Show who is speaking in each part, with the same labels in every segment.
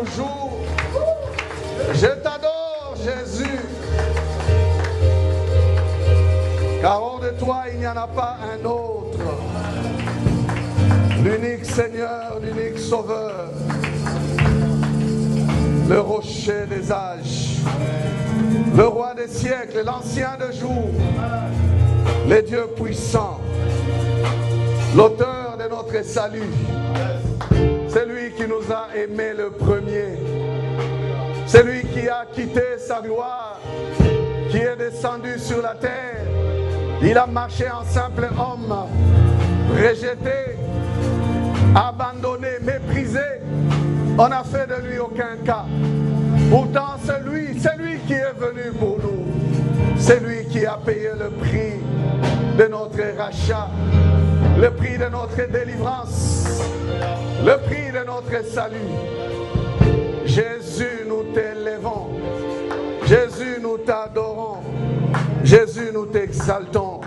Speaker 1: toujours. Je t'adore, Jésus. Car hors de toi, il n'y en a pas un autre. L'unique Seigneur, l'unique Sauveur. Le rocher des âges. Le roi des siècles, l'ancien de jours. Les dieux puissants. L'auteur de notre salut. C'est lui qui nous a aimés le premier. C'est lui qui a quitté sa gloire, qui est descendu sur la terre. Il a marché en simple homme, rejeté, abandonné, méprisé. On n'a fait de lui aucun cas. Pourtant, c'est lui qui est venu pour nous. C'est lui qui a payé le prix de notre rachat, le prix de notre délivrance, le prix de notre salut. Jésus, nous t'élevons. Jésus, nous t'adorons. Jésus, nous t'exaltons.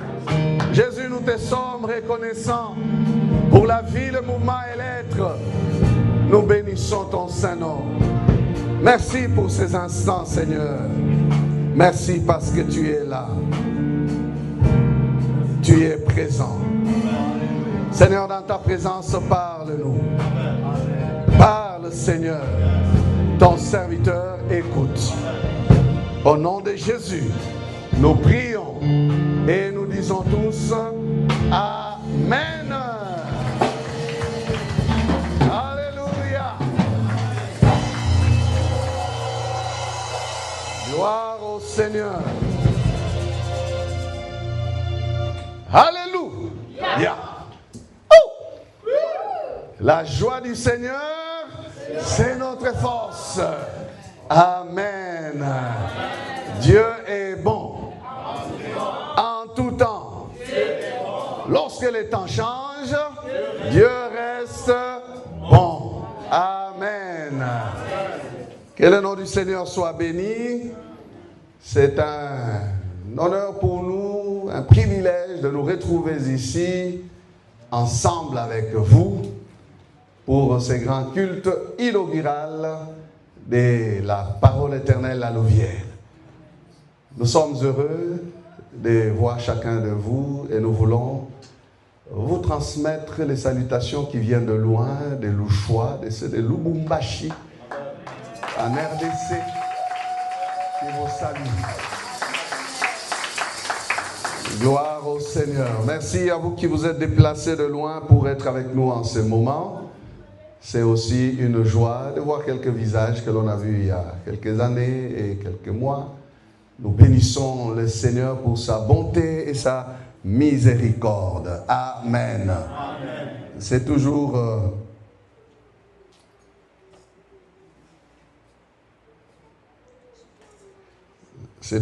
Speaker 1: Jésus, nous te sommes reconnaissants pour la vie, le mouvement et l'être. Nous bénissons ton Saint-Nom. Merci pour ces instants, Seigneur. Merci parce que tu es là. Tu es présent. Seigneur, dans ta présence, parle-nous. Parle, Seigneur. Ton serviteur écoute. Au nom de Jésus, nous prions et nous disons tous Amen. Alléluia. Gloire au Seigneur. Alléluia. Oh. La joie du Seigneur, c'est notre force. Amen. Dieu est bon. En tout temps. Lorsque les temps changent, Dieu reste bon. Amen. Que le nom du Seigneur soit béni. C'est un honneur pour nous, un privilège de nous retrouver ici, ensemble avec vous, pour ce grand culte inaugural de la parole éternelle à Louvière. Nous sommes heureux de voir chacun de vous et nous voulons vous transmettre les salutations qui viennent de loin, de Louchois, de Lubumbashi, en RDC, qui vous salue. Gloire au Seigneur. Merci à vous qui vous êtes déplacés de loin pour être avec nous en ce moment. C'est aussi une joie de voir quelques visages que l'on a vus il y a quelques années et quelques mois. Nous bénissons le Seigneur pour sa bonté et sa miséricorde. Amen. Amen. C'est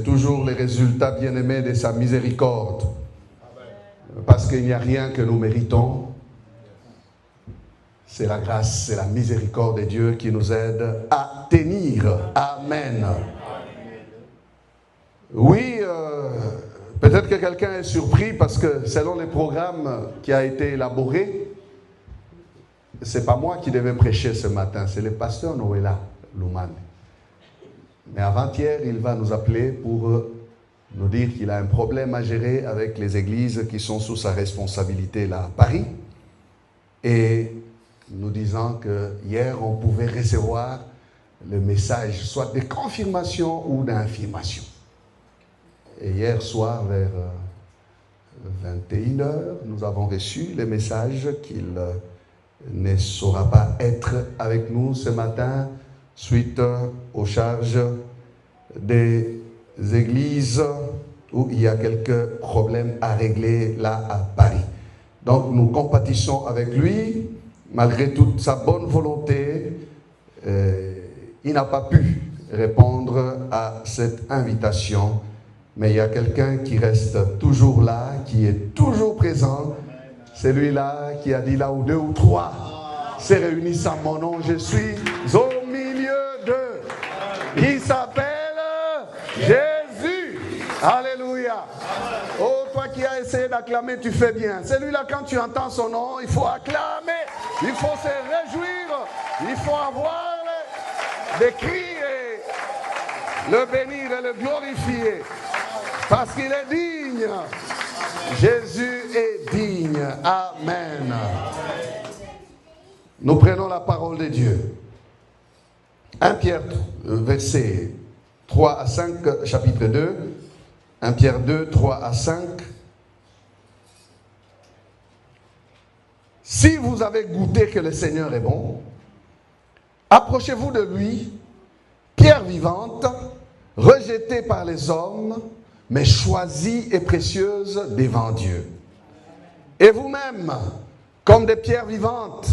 Speaker 1: toujours les résultats bien-aimés de sa miséricorde. Amen. Parce qu'il n'y a rien que nous méritons. C'est la grâce, c'est la miséricorde de Dieu qui nous aide à tenir. Amen. Oui, peut-être que quelqu'un est surpris parce que selon les programmes qui a été élaboré, c'est pas moi qui devais prêcher ce matin, c'est le pasteur Noëlla Louman. Mais avant-hier, il va nous appeler pour nous dire qu'il a un problème à gérer avec les églises qui sont sous sa responsabilité là à Paris. Et nous disant que hier, on pouvait recevoir le message, soit de confirmation ou d'infirmation. Et hier soir, vers 21h, nous avons reçu le message qu'il ne saura pas être avec nous ce matin suite aux charges des églises où il y a quelques problèmes à régler là à Paris. Donc nous compatissons avec lui. Malgré toute sa bonne volonté, il n'a pas pu répondre à cette invitation. Mais il y a quelqu'un qui reste toujours là, qui est toujours présent. Celui-là qui a dit là où deux ou trois se réunissent en mon nom, je suis au milieu d'eux. Il s'appelle Jésus. Alléluia. Oh, toi qui as essayé d'acclamer, tu fais bien. Celui-là, quand tu entends son nom, il faut acclamer. Il faut se réjouir. Il faut avoir de crier, le bénir et le glorifier, parce qu'il est digne. Jésus est digne. Amen. Nous prenons la parole de Dieu. 1 Pierre, verset 3 à 5, chapitre 2. 1 Pierre 2, 3 à 5. Si vous avez goûté que le Seigneur est bon, approchez-vous de lui, pierre vivante, rejetée par les hommes, mais choisie et précieuse devant Dieu. Et vous-même, comme des pierres vivantes,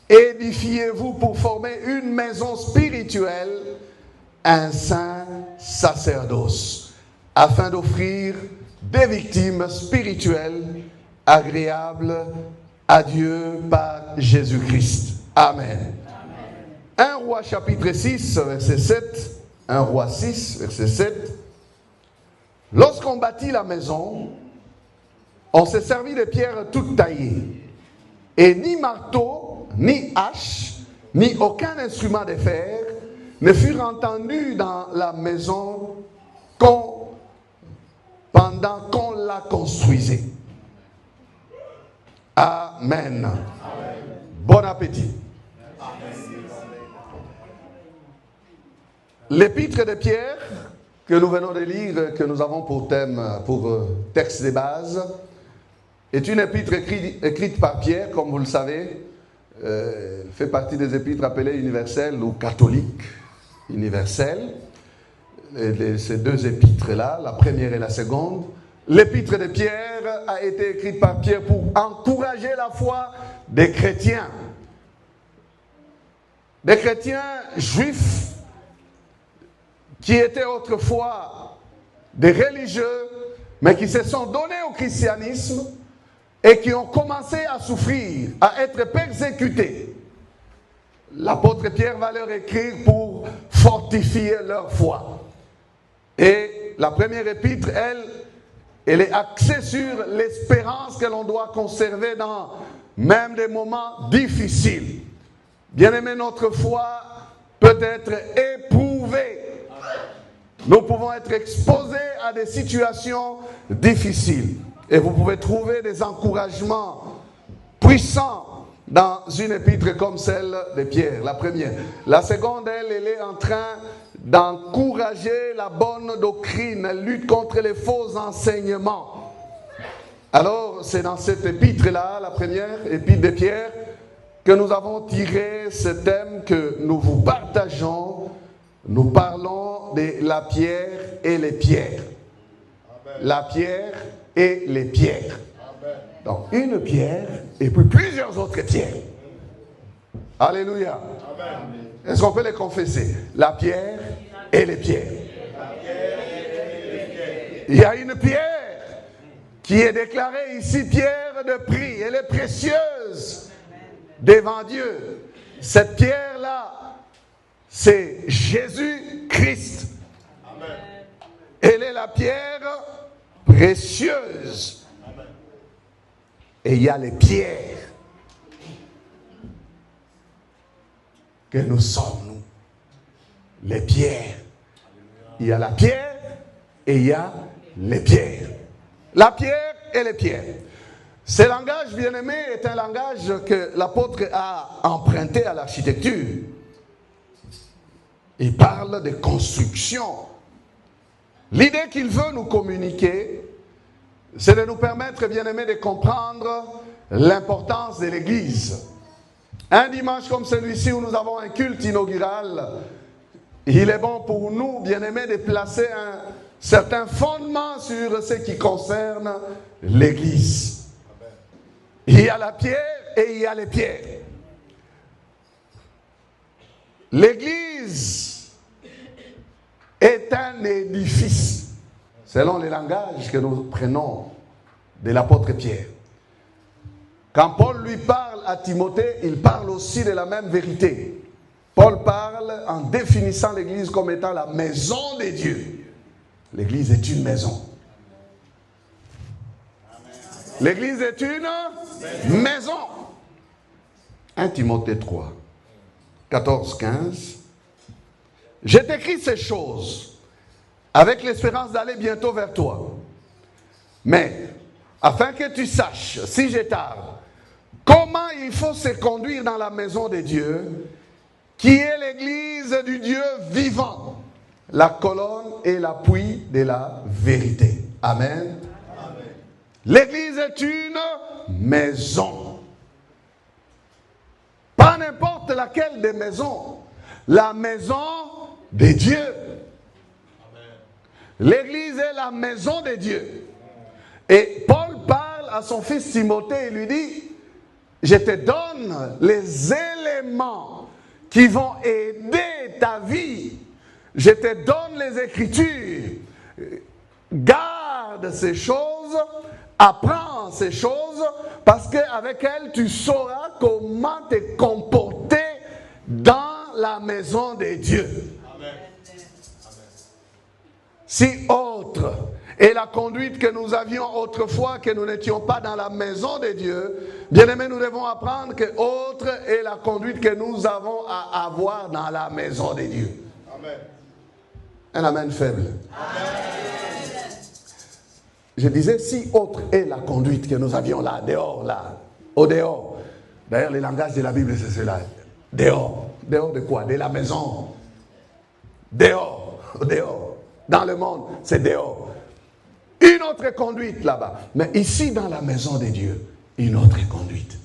Speaker 1: édifiez-vous pour former une maison spirituelle, un saint sacerdoce, afin d'offrir des victimes spirituelles agréables à Dieu par Jésus-Christ. Amen. 1 Roi chapitre 6, verset 7. 1 Roi 6, verset 7. Lorsqu'on bâtit la maison, on s'est servi de pierres toutes taillées. Et ni marteau, ni hache, ni aucun instrument de fer ne furent entendus dans la maison pendant qu'on la construisait. Amen. Amen. Bon appétit. L'épître de Pierre que nous venons de lire, que nous avons pour thème, pour texte de base, est une épître écrite par Pierre, comme vous le savez, fait partie des épîtres appelées universelles ou catholiques universelles. Ces deux épîtres-là, la première et la seconde. L'épître de Pierre a été écrite par Pierre pour encourager la foi des chrétiens. Des chrétiens juifs qui étaient autrefois des religieux, mais qui se sont donnés au christianisme et qui ont commencé à souffrir, à être persécutés. L'apôtre Pierre va leur écrire pour fortifier leur foi. Et la première épître, elle est axée sur l'espérance que l'on doit conserver dans même des moments difficiles. Bien-aimés, notre foi peut être éprouvée. Nous pouvons être exposés à des situations difficiles. Et vous pouvez trouver des encouragements puissants dans une épître comme celle de Pierre, la première. La seconde, elle est en train d'encourager la bonne doctrine, elle lutte contre les faux enseignements. Alors, c'est dans cette épître-là, la première épître de Pierre, que nous avons tiré ce thème que nous vous partageons. Nous parlons de la pierre et les pierres. Amen. La pierre et les pierres. Amen. Donc, une pierre et puis plusieurs autres pierres. Alléluia. Amen. Est-ce qu'on peut les confesser? La pierre et les pierres. Il y a une pierre qui est déclarée ici pierre de prix. Elle est précieuse devant Dieu. Cette pierre-là, c'est Jésus-Christ. Amen. Elle est la pierre précieuse. Amen. Et il y a les pierres que nous sommes, nous. Les pierres. Il y a la pierre et il y a les pierres. La pierre et les pierres. Ce langage, bien-aimé, est un langage que l'apôtre a emprunté à l'architecture. Il parle de construction. L'idée qu'il veut nous communiquer, c'est de nous permettre, bien-aimés, de comprendre l'importance de l'Église. Un dimanche comme celui-ci où nous avons un culte inaugural, il est bon pour nous, bien-aimés, de placer un certain fondement sur ce qui concerne l'Église. Il y a la pierre et il y a les pierres. L'Église est un édifice, selon le langage que nous prenons de l'apôtre Pierre. Quand Paul lui parle à Timothée, il parle aussi de la même vérité. Paul parle en définissant l'Église comme étant la maison de Dieu. L'Église est une maison. L'Église est une maison. 1 Timothée 3, 14, 15. Je t'écris ces choses avec l'espérance d'aller bientôt vers toi. Mais, afin que tu saches, si je tarde, comment il faut se conduire dans la maison de Dieu, qui est l'église du Dieu vivant, la colonne et l'appui de la vérité. Amen. Amen. L'église est une maison. Pas n'importe laquelle des maisons. La maison de Dieu. L'église est la maison de Dieu. Et Paul parle à son fils Timothée et lui dit, je te donne les éléments qui vont aider ta vie. Je te donne les Écritures. Garde ces choses, apprends ces choses, parce qu'avec elles, tu sauras comment te comporter dans la maison de Dieu. Amen. Si autre est la conduite que nous avions autrefois, que nous n'étions pas dans la maison de Dieu, bien-aimés, nous devons apprendre que autre est la conduite que nous avons à avoir dans la maison de Dieu. Amen. Un amen faible. Amen. Je disais, si autre est la conduite que nous avions là, dehors, là, au dehors. D'ailleurs, le langage de la Bible, c'est cela. Dehors. Dehors de quoi? De la maison. Dehors. Dehors. Dans le monde, c'est dehors. Une autre conduite là-bas. Mais ici, dans la maison de Dieu, une autre conduite.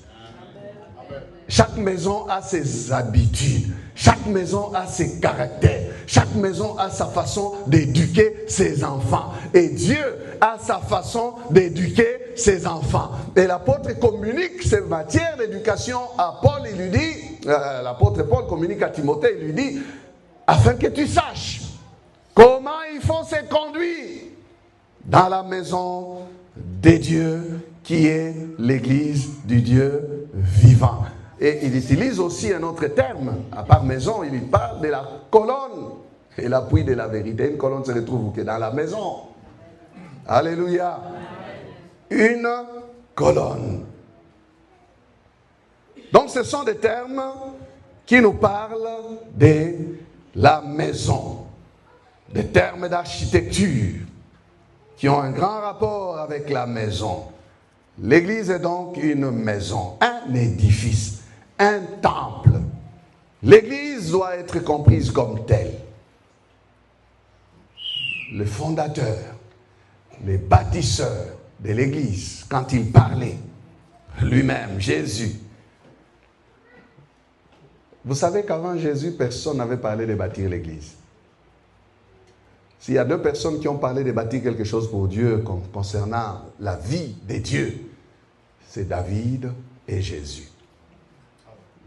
Speaker 1: Chaque maison a ses habitudes. Chaque maison a ses caractères. Chaque maison a sa façon d'éduquer ses enfants. Et Dieu a sa façon d'éduquer ses enfants. Et l'apôtre communique ces matières d'éducation à Paul. Il lui dit, l'apôtre Paul communique à Timothée, il lui dit, afin que tu saches comment il faut se conduire dans la maison de Dieu, qui est l'église du Dieu vivant. Et il utilise aussi un autre terme, à part maison, il parle de la colonne et l'appui de la vérité. Une colonne se retrouve dans la maison. Alléluia. Une colonne. Donc ce sont des termes qui nous parlent de la maison. Des termes d'architecture qui ont un grand rapport avec la maison. L'église est donc une maison, un édifice, un temple. L'église doit être comprise comme telle. Le fondateur, les bâtisseurs de l'église, quand il parlait, lui-même, Jésus. Vous savez qu'avant Jésus, personne n'avait parlé de bâtir l'église. S'il y a deux personnes qui ont parlé de bâtir quelque chose pour Dieu concernant la vie de Dieu, c'est David et Jésus.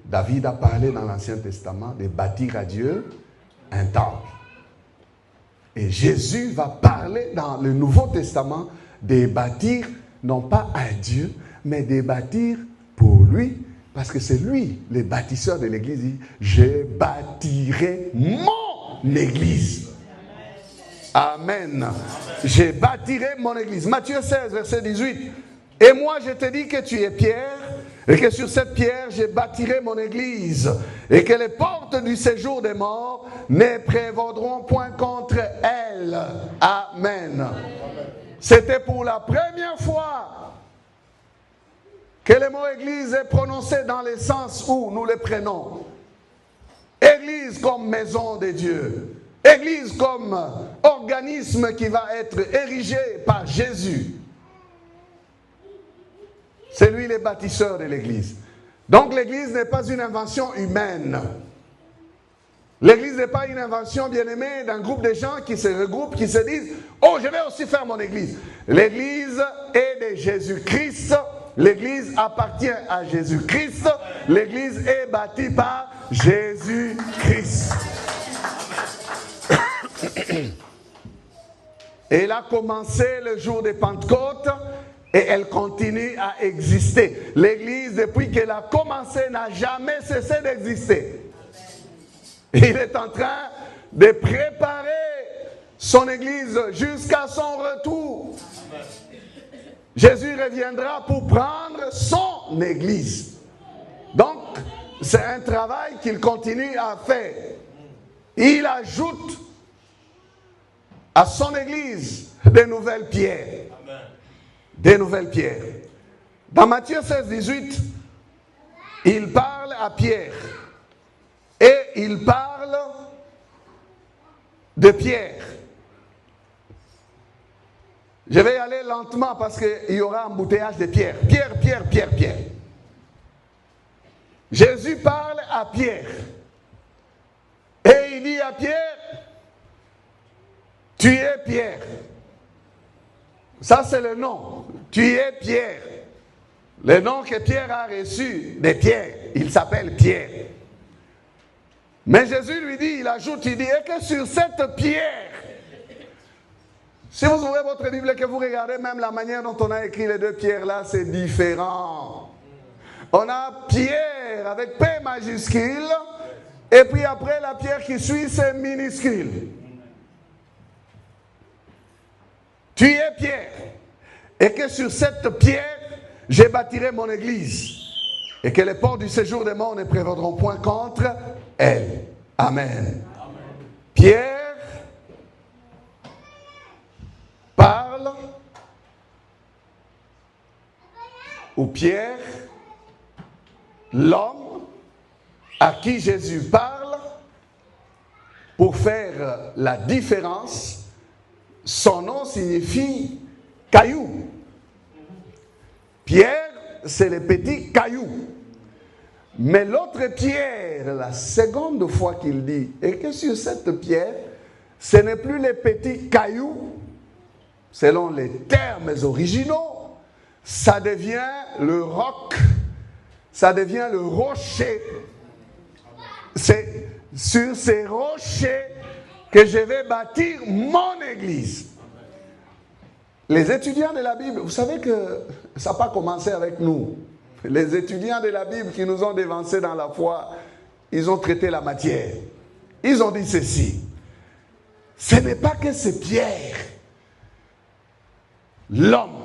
Speaker 1: David a parlé dans l'Ancien Testament de bâtir à Dieu un temple. Et Jésus va parler dans le Nouveau Testament de bâtir, non pas à Dieu, mais de bâtir pour lui, parce que c'est lui, le bâtisseur de l'église, dit, je bâtirai mon église. Amen. Je bâtirai mon église. Matthieu 16, verset 18. Et moi, je te dis que tu es Pierre, et que sur cette pierre, je bâtirai mon église, et que les portes du séjour des morts ne prévaudront point contre elle. Amen. C'était pour la première fois que le mot église est prononcé dans le sens où nous le prenons. Église comme maison de Dieu. Église comme organisme qui va être érigé par Jésus. C'est lui le bâtisseur de l'église. Donc l'église n'est pas une invention humaine. L'église n'est pas une invention bien-aimée d'un groupe de gens qui se regroupent, qui se disent « Oh, je vais aussi faire mon église ». L'église est de Jésus-Christ. L'église appartient à Jésus-Christ. L'église est bâtie par Jésus-Christ. Elle a commencé le jour de Pentecôte et elle continue à exister. L'église, depuis qu'elle a commencé, n'a jamais cessé d'exister. Il est en train de préparer son église jusqu'à son retour. Jésus reviendra pour prendre son église. Donc, c'est un travail qu'il continue à faire. il ajoute à son église des nouvelles pierres. Amen. Des nouvelles pierres. Dans Matthieu 16, 18, il parle à Pierre. Et il parle de Pierre. Je vais y aller lentement parce qu'il y aura un embouteillage de Pierre. Pierre. Jésus parle à Pierre. Et il dit à Pierre, tu es Pierre. Ça c'est le nom. Tu es Pierre. Le nom que Pierre a reçu de Pierre, il s'appelle Pierre. Mais Jésus lui dit, il ajoute, il dit, et que sur cette pierre, si vous ouvrez votre Bible et que vous regardez même la manière dont on a écrit les deux pierres là, c'est différent. On a Pierre avec P majuscule, et puis après la pierre qui suit, c'est minuscule. Tu es Pierre, et que sur cette pierre, je bâtirai mon église, et que les portes du séjour des morts ne prévaudront point contre elle. Amen. Amen. Pierre parle, ou Pierre, l'homme à qui Jésus parle, pour faire la différence, son nom signifie caillou. Pierre, c'est le petit caillou. Mais l'autre pierre, la seconde fois qu'il dit, et que sur cette pierre, ce n'est plus les petits cailloux, selon les termes originaux, ça devient le roc, ça devient le rocher. C'est sur ces rochers que je vais bâtir mon église. Les étudiants de la Bible, vous savez que ça n'a pas commencé avec nous. Les étudiants de la Bible qui nous ont dévancés dans la foi, ils ont traité la matière. Ils ont dit ceci. Ce n'est pas que c'est Pierre, l'homme